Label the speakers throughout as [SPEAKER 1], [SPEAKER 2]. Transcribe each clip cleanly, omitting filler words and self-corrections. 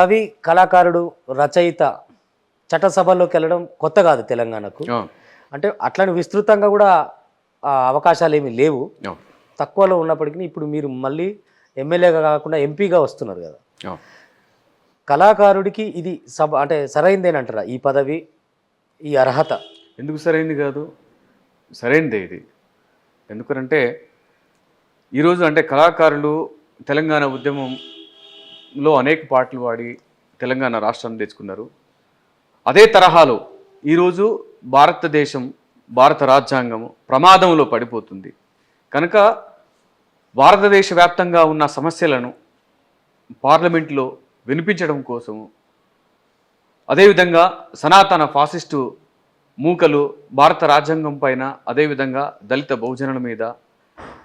[SPEAKER 1] కవి, కళాకారుడు, రచయిత చట్టసభల్లోకి వెళ్ళడం కొత్త కాదు తెలంగాణకు. అంటే అట్లని విస్తృతంగా కూడా అవకాశాలు ఏమీ లేవు. తక్కువలో ఉన్నప్పటికీ ఇప్పుడు మీరు మళ్ళీ ఎమ్మెల్యేగా కాకుండా ఎంపీగా వస్తున్నారు కదా. కళాకారుడికి ఇది అంటే సరైందేనంటారా ఈ పదవి, ఈ అర్హత?
[SPEAKER 2] ఎందుకు సరైంది కాదు, సరైనదే ఇది. ఎందుకంటే ఈరోజు అంటే కళాకారులు తెలంగాణ ఉద్యమంలో అనేక పాటలు పాడి తెలంగాణ రాష్ట్రాన్ని తెచ్చుకున్నారు. అదే తరహాలో ఈరోజు భారతదేశం, భారత రాజ్యాంగం ప్రమాదంలో పడిపోతుంది కనుక భారతదేశ వ్యాప్తంగా ఉన్న సమస్యలను పార్లమెంట్లో వినిపించడం కోసము, అదేవిధంగా సనాతన ఫాసిస్టు మూకలు భారత రాజ్యాంగం పైన, అదేవిధంగా దళిత బహుజనుల మీద,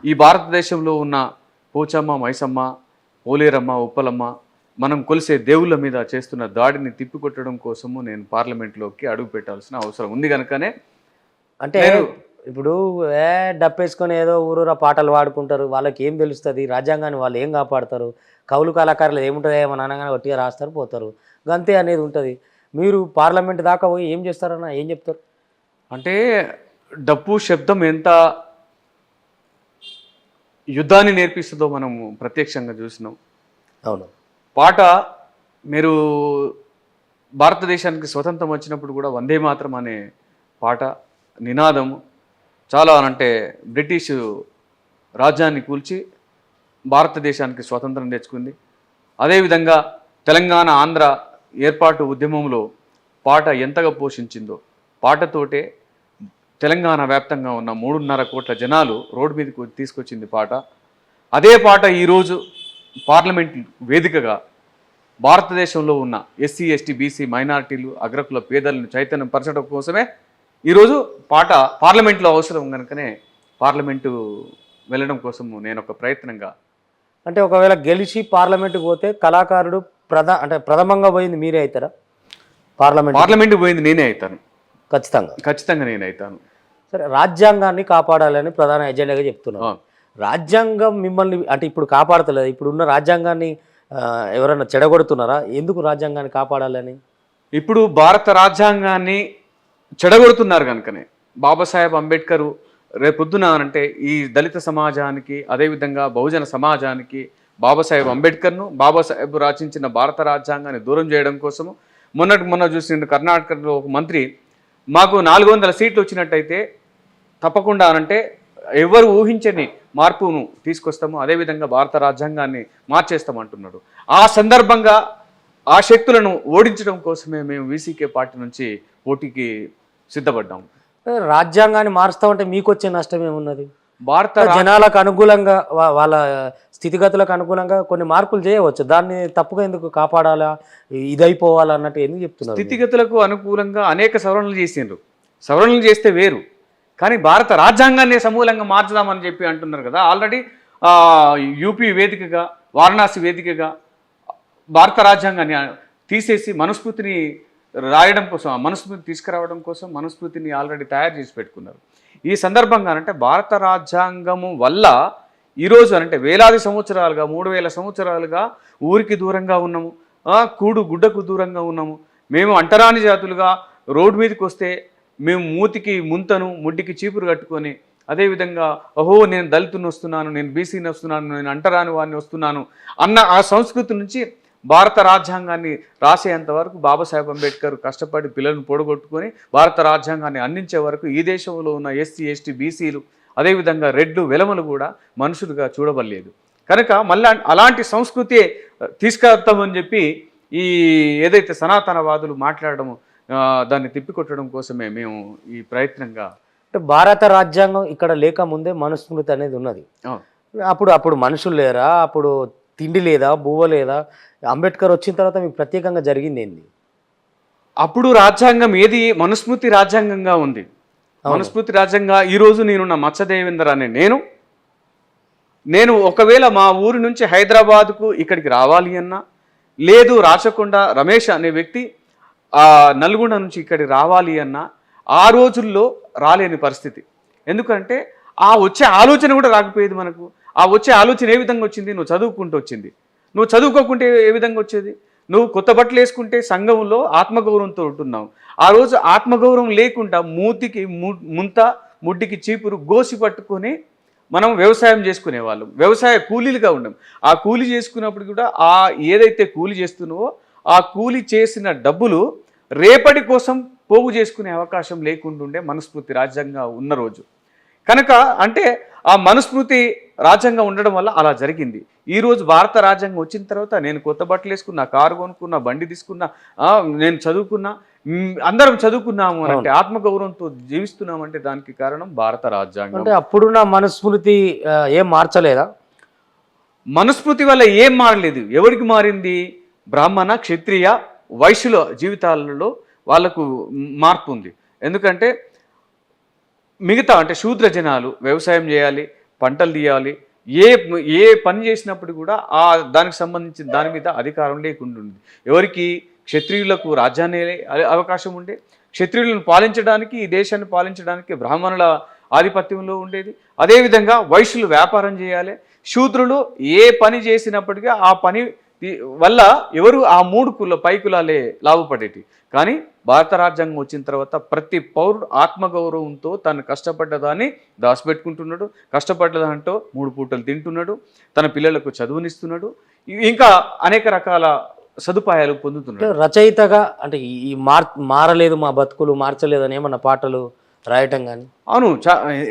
[SPEAKER 2] ఈ భారతదేశంలో ఉన్న పోచమ్మ, మైసమ్మ, పోలేరమ్మ, ఉప్పలమ్మ, మనం కొలిసే దేవుళ్ళ మీద చేస్తున్న దాడిని తిప్పికొట్టడం కోసము నేను పార్లమెంట్లోకి అడుగు పెట్టాల్సిన అవసరం ఉంది కనుకనే.
[SPEAKER 1] అంటే ఇప్పుడు డప్పేసుకొని ఏదో ఊరూరా పాటలు పాడుకుంటారు, వాళ్ళకి ఏం తెలుస్తుంది, రాజ్యాంగాన్ని వాళ్ళు ఏం కాపాడతారు, కవులు కళాకారులు ఏముంటుంది, ఏమన్నా అనగానే గట్టిగా రాస్తారు పోతారు, గంతే అనేది ఉంటుంది. మీరు పార్లమెంట్ దాకా పోయి ఏం చేస్తారన్న, ఏం చెప్తారు?
[SPEAKER 2] అంటే డప్పు శబ్దం ఎంత యుద్ధాన్ని నేర్పిస్తుందో మనం ప్రత్యక్షంగా చూసినాం.
[SPEAKER 1] అవును.
[SPEAKER 2] పాట మీరు భారతదేశానికి స్వతంత్రం వచ్చినప్పుడు కూడా వందే మాతరం అనే పాట నినాదం చాలా అంటే బ్రిటిష్ రాజ్యాన్ని కూల్చి భారతదేశానికి స్వతంత్రం తెచ్చుకుంది. అదేవిధంగా తెలంగాణ, ఆంధ్ర ఏర్పాటు ఉద్యమంలో పాట ఎంతగా పోషించిందో, పాటతోటే తెలంగాణ వ్యాప్తంగా ఉన్న 3.5 కోట్ల జనాలు రోడ్డు మీదకి తీసుకొచ్చింది పాట. అదే పాట ఈరోజు పార్లమెంట్ వేదికగా భారతదేశంలో ఉన్న ఎస్సీ, ఎస్టీ, బీసీ, మైనారిటీలు, అగ్రకుల పేదలను చైతన్యం పరచడం కోసమే ఈరోజు పాట పార్లమెంట్లో అవసరం కనుకనే పార్లమెంటు వెళ్ళడం కోసం నేను ఒక ప్రయత్నంగా.
[SPEAKER 1] అంటే ఒకవేళ గెలిచి పార్లమెంటుకు పోతే కళాకారుడు ప్రథమంగా పోయింది మీరే అవుతారా?
[SPEAKER 2] పార్లమెంటు పోయింది నేనే అవుతాను. ఖచ్చితంగా నేనే అవుతాను.
[SPEAKER 1] సరే, రాజ్యాంగాన్ని కాపాడాలని ప్రధాన ఎజెండాగా చెప్తున్నాను. రాజ్యాంగం మిమ్మల్ని అంటే ఇప్పుడు కాపాడతలేదు, ఇప్పుడున్న రాజ్యాంగాన్ని ఎవరైనా చెడగొడుతున్నారా? ఎందుకు రాజ్యాంగాన్ని కాపాడాలని?
[SPEAKER 2] ఇప్పుడు భారత రాజ్యాంగాన్ని చెడగొడుతున్నారు కనుకనే బాబాసాహెబ్ అంబేద్కర్ రేపొద్దున అంటే ఈ దళిత సమాజానికి, అదేవిధంగా బహుజన సమాజానికి బాబాసాహెబ్ అంబేద్కర్ను, బాబాసాహెబ్ రచించిన భారత రాజ్యాంగాన్ని దూరం చేయడం కోసము మొన్న చూసిన కర్ణాటకలో ఒక మంత్రి మాకు 400 సీట్లు వచ్చినట్టయితే తప్పకుండా అంటే ఎవరు ఊహించని మార్పును తీసుకొస్తాము, అదేవిధంగా భారత రాజ్యాంగాన్ని మార్చేస్తామంటున్నాడు. ఆ సందర్భంగా ఆ శక్తులను ఓడించడం కోసమే మేము వీసీకే పార్టీ నుంచి పోటీకి సిద్ధపడ్డాము.
[SPEAKER 1] రాజ్యాంగాన్ని మారుస్తామంటే మీకు వచ్చే నష్టం ఏమున్నది?
[SPEAKER 2] భారత
[SPEAKER 1] జనాలకు అనుకూలంగా, వాళ్ళ స్థితిగతులకు అనుకూలంగా కొన్ని మార్పులు చేయవచ్చు, దాన్ని తప్పుగా ఎందుకు కాపాడాలా, ఇదైపోవాలా అన్నట్టు ఎందుకు చెప్తున్నారు?
[SPEAKER 2] స్థితిగతులకు అనుకూలంగా అనేక సవరణలు చేసిండ్రు. సవరణలు చేస్తే వేరు, కానీ భారత రాజ్యాంగాన్ని సమూలంగా మార్చుదామని చెప్పి అంటున్నారు కదా. ఆల్రెడీ యూపీ వేదికగా, వారణాసి వేదికగా భారత రాజ్యాంగాన్ని తీసేసి మనుస్మృతిని రాయడం కోసం, మనుస్మృతి తీసుకురావడం కోసం మనుస్మృతిని ఆల్రెడీ తయారు చేసి పెట్టుకున్నారు. ఈ సందర్భంగా అంటే భారత రాజ్యాంగము వల్ల ఈరోజు అంటే వేలాది సంవత్సరాలుగా, 3000 సంవత్సరాలుగా ఊరికి దూరంగా ఉన్నాము, కూడు గుడ్డకు దూరంగా ఉన్నాము. మేము అంటరాని జాతులుగా రోడ్డు మీదకి వస్తే మేము మూతికి ముంతను, ముడ్డికి చీపురు కట్టుకొని, అదేవిధంగా ఓహో నేను దళితుని వస్తున్నాను, నేను బీసీని వస్తున్నాను, నేను అంటరాని వాడిని వస్తున్నాను అన్న ఆ సంస్కృతి నుంచి భారత రాజ్యాంగాన్ని రాసేంత వరకు బాబాసాహెబ్ అంబేద్కర్ కష్టపడి పిల్లలను పొడగొట్టుకొని భారత రాజ్యాంగాన్ని అందించే వరకు ఈ దేశంలో ఉన్న ఎస్సీ, ఎస్టీ, బీసీలు, అదేవిధంగా రెడ్లు, వెలమలు కూడా మనుషులుగా చూడబడలేదు కనుక మళ్ళీ అలాంటి సంస్కృతి తీసుకొస్తామని చెప్పి ఈ ఏదైతే సనాతనవాదులు మాట్లాడడము, దాన్ని తిప్పికొట్టడం కోసమే మేము ఈ ప్రయత్నంగా.
[SPEAKER 1] అంటే భారత రాజ్యాంగం ఇక్కడ లేకముందే మనుస్మృతి అనేది ఉన్నది. అప్పుడు మనుషులు లేరా? అప్పుడు తిండి లేదా, బువ్వ లేదా? అంబేద్కర్ వచ్చిన తర్వాత మీకు ప్రత్యేకంగా జరిగింది ఏంది?
[SPEAKER 2] అప్పుడు రాజ్యాంగం ఏది మనుస్మృతి రాజ్యాంగంగా ఉంది. మనుస్మృతి రాజ్యాంగంగా ఈరోజు నేనున్న మత్స్యదేవేందర్ అనే నేను ఒకవేళ మా ఊరి నుంచి హైదరాబాద్కు ఇక్కడికి రావాలి అన్నా, లేదు రాచకొండ రమేష్ అనే వ్యక్తి నల్గొండ నుంచి ఇక్కడికి రావాలి అన్నా ఆ రోజుల్లో రాలేని పరిస్థితి. ఎందుకంటే ఆ వచ్చే ఆలోచన కూడా రాకపోయేది మనకు. ఆ వచ్చే ఆలోచన ఏ విధంగా వచ్చింది? నువ్వు చదువుకుంటూ వచ్చింది. నువ్వు చదువుకోకుంటే ఏ విధంగా వచ్చేది? నువ్వు కొత్త బట్టలు వేసుకుంటే సంఘంలో ఆత్మగౌరవంతో ఉంటున్నావు. ఆ రోజు ఆత్మగౌరవం లేకుండా మూతికి ముంత, ముడ్డికి చీపురు గోసి పట్టుకొని మనం వ్యవసాయం చేసుకునేవాళ్ళం. వ్యవసాయ కూలీలుగా ఉండం. ఆ కూలీ చేసుకున్నప్పుడు కూడా ఏదైతే కూలీ చేస్తున్నావో ఆ కూలీ చేసిన డబ్బులు రేపటి కోసం పోగు చేసుకునే అవకాశం లేకుంటుండే మనస్ఫూర్తి రాజ్యాంగం ఉన్న రోజు. కనుక అంటే ఆ మనస్మృతి రాజ్యాంగం ఉండడం వల్ల అలా జరిగింది. ఈరోజు భారత రాజ్యాంగం వచ్చిన తర్వాత నేను కొత్త బట్టలు వేసుకున్నా, కారు కొనుక్కున్నా, బండి తీసుకున్నా, నేను చదువుకున్నా, అందరం చదువుకున్నాము అంటే ఆత్మగౌరవంతో జీవిస్తున్నామంటే దానికి కారణం భారత రాజ్యాంగం.
[SPEAKER 1] అంటే అప్పుడున్న మనస్మృతి ఏం మార్చలేదా?
[SPEAKER 2] మనస్మృతి వల్ల ఏం మారలేదు. ఎవరికి మారింది? బ్రాహ్మణ, క్షత్రియ, వైశ్యుల జీవితాలలో వాళ్ళకు మార్పు ఉంది. ఎందుకంటే మిగతా అంటే శూద్ర జనాలు వ్యవసాయం చేయాలి, పంటలు తీయాలి, ఏ పని చేసినప్పుడు కూడా దానికి సంబంధించిన దాని మీద అధికారం లేకుండా ఉంది. ఎవరికి? క్షత్రియులకు రాజ్యాన్ని అవకాశం ఉండే, క్షత్రియులను పాలించడానికి, ఈ దేశాన్ని పాలించడానికి బ్రాహ్మణుల ఆధిపత్యంలో ఉండేది. అదేవిధంగా వైశ్యులు వ్యాపారం చేయాలి, శూద్రులు ఏ పని చేసినప్పటికీ ఆ పని వల్ల ఎవరు ఆ 3 పై కులాలే లాభపడేటి. కానీ భారత రాజ్యాంగం వచ్చిన తర్వాత ప్రతి పౌరుడు ఆత్మగౌరవంతో తను కష్టపడ్డదాన్ని దాచిపెట్టుకుంటున్నాడు, కష్టపడ్డదాంతో 3 పూటలు తింటున్నాడు, తన పిల్లలకు చదువునిస్తున్నాడు, ఇంకా అనేక రకాల సదుపాయాలు పొందుతున్నాడు.
[SPEAKER 1] రచయితగా అంటే ఈ మారలేదు మా బతుకులు మార్చలేదని ఏమన్నా పాటలు రాయటం కానీ?
[SPEAKER 2] అవును,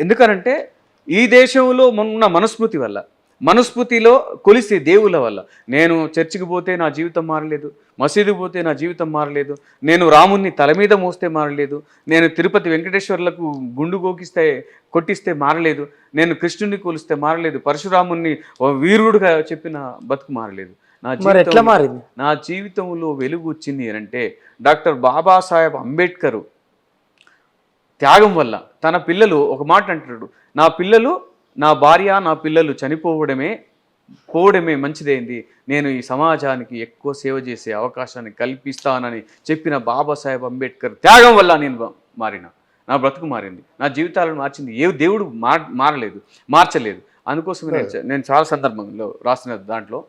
[SPEAKER 2] ఎందుకనంటే ఈ దేశంలో ఉన్న మనస్మృతి వల్ల, మనస్మృతిలో కొలిసే దేవుళ్ళ వల్ల. నేను చర్చికి పోతే నా జీవితం మారలేదు, మసీదుకు పోతే నా జీవితం మారలేదు, నేను రాముణ్ణి తల మీద మోస్తే మారలేదు, నేను తిరుపతి వెంకటేశ్వర్లకు గుండు కొట్టిస్తే మారలేదు, నేను కృష్ణుని కొలిస్తే మారలేదు, పరశురాముణ్ణి వీరుడుగా చెప్పిన బతుకు మారలేదు. నా జీవితంలో వెలుగు వచ్చింది అంటే డాక్టర్ బాబాసాహెబ్ అంబేద్కర్ త్యాగం వల్ల. తన పిల్లలు ఒక మాట అంటాడు, నా భార్య నా పిల్లలు పోవడమే మంచిదైంది, నేను ఈ సమాజానికి ఎక్కువ సేవ చేసే అవకాశాన్ని కల్పిస్తానని చెప్పిన బాబాసాహెబ్ అంబేద్కర్ త్యాగం వల్ల నేను నా బ్రతుకు మారింది, నా జీవితాలను మార్చింది. ఏ దేవుడు మార్చలేదు. అందుకోసమే నేను చాలా సందర్భంలో రాసిన దాంట్లో,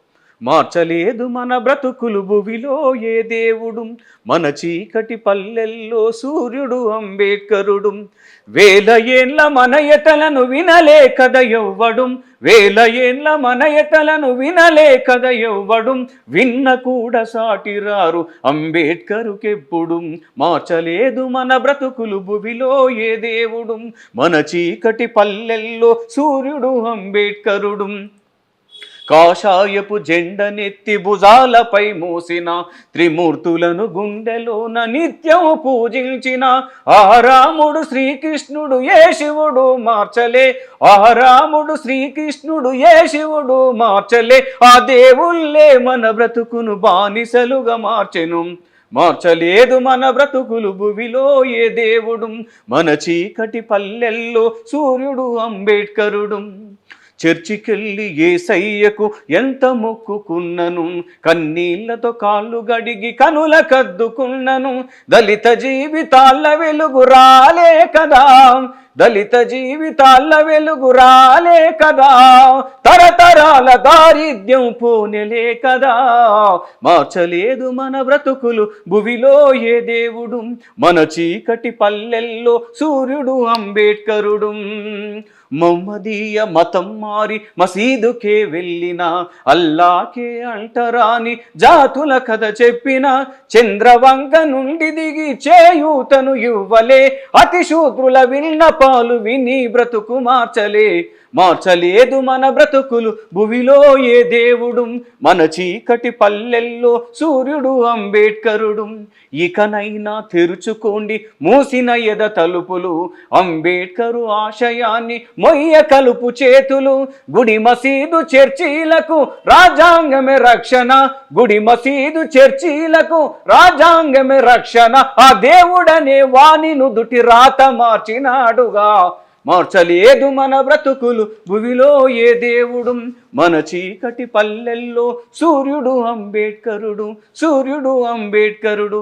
[SPEAKER 2] మార్చలేదు మన బ్రతుకులు భువిలో ఏ దేవుడు, మన చీకటి పల్లెల్లో సూర్యుడు అంబేద్కరుడు, వేల ఏండ్ల మనయతలను వినలే కద ఎవ్వడు, వేల ఏండ్ల మనయతలను వినలే కద ఎవ్వడు, విన్న కూడా సాటిరారు అంబేద్కరుకెప్పుడు, మార్చలేదు మన బ్రతుకులు భువిలో ఏ దేవుడు, మన చీకటి పల్లెల్లో సూర్యుడు అంబేద్కరుడు, కాషాయపు జెండనెత్తి భుజాలపై మోసిన త్రిమూర్తులను గుండెలోన నిత్యం పూజించిన రాముడు శ్రీకృష్ణుడు ఏ శివుడు మార్చలే, రాముడు శ్రీకృష్ణుడు ఏ శివుడు మార్చలే, ఆ దేవుళ్ళే మన బ్రతుకును బానిసలుగా మార్చెను, మార్చలేదు మన బ్రతుకులు భువిలో ఏ దేవుడు, మన చీకటి పల్లెల్లో సూర్యుడు అంబేద్కరుడు, చర్చికెళ్ళి యేసయ్యకు ఎంత మొక్కుకున్నను, కన్నీళ్లతో కాళ్ళు గడిగి కనుల కద్దుకున్నను, దళిత జీవితాల వెలుగు రాలే కదా, దళిత జీవితాల వెలుగు రాలే కదా, తరతరాల దారిద్ర్యం పోనెలే కదా, మార్చలేదు మన బ్రతుకులు భువిలో ఏ దేవుడు, మన చీకటి పల్లెల్లో సూర్యుడు అంబేద్కరుడు, మహమ్మదీయ మతం మారి మసీదుకే వెళ్ళిన అల్లాకే అంటరాని జాతుల కథ చెప్పిన, చంద్రవంక నుండి దిగి చేయూతను ఇవ్వలే, అతి శూద్రుల విన్నపాలు విని బ్రతుకు మార్చలేదు మన బ్రతుకులు భువిలో ఏ దేవుడు, మన చీకటి పల్లెల్లో సూర్యుడు అంబేద్కరుడు, ఇకనైనా తెరుచుకోండి మూసిన ఎద తలుపులు, అంబేద్కరు ఆశయాన్ని మొయ్య కలుపు చేతులు, గుడి మసీదు చర్చీలకు రాజ్యాంగమే రక్షణ, గుడి మసీదు చర్చీలకు రాజ్యాంగమే రక్షణ, ఆ దేవుడనే వాని నుదుటి రాత మార్చినాడుగా, మార్చలేదు మన బ్రతుకులు భువిలో ఏ దేవుడు, మన చీకటి పల్లెల్లో సూర్యుడు అంబేద్కరుడు, సూర్యుడు అంబేద్కరుడు.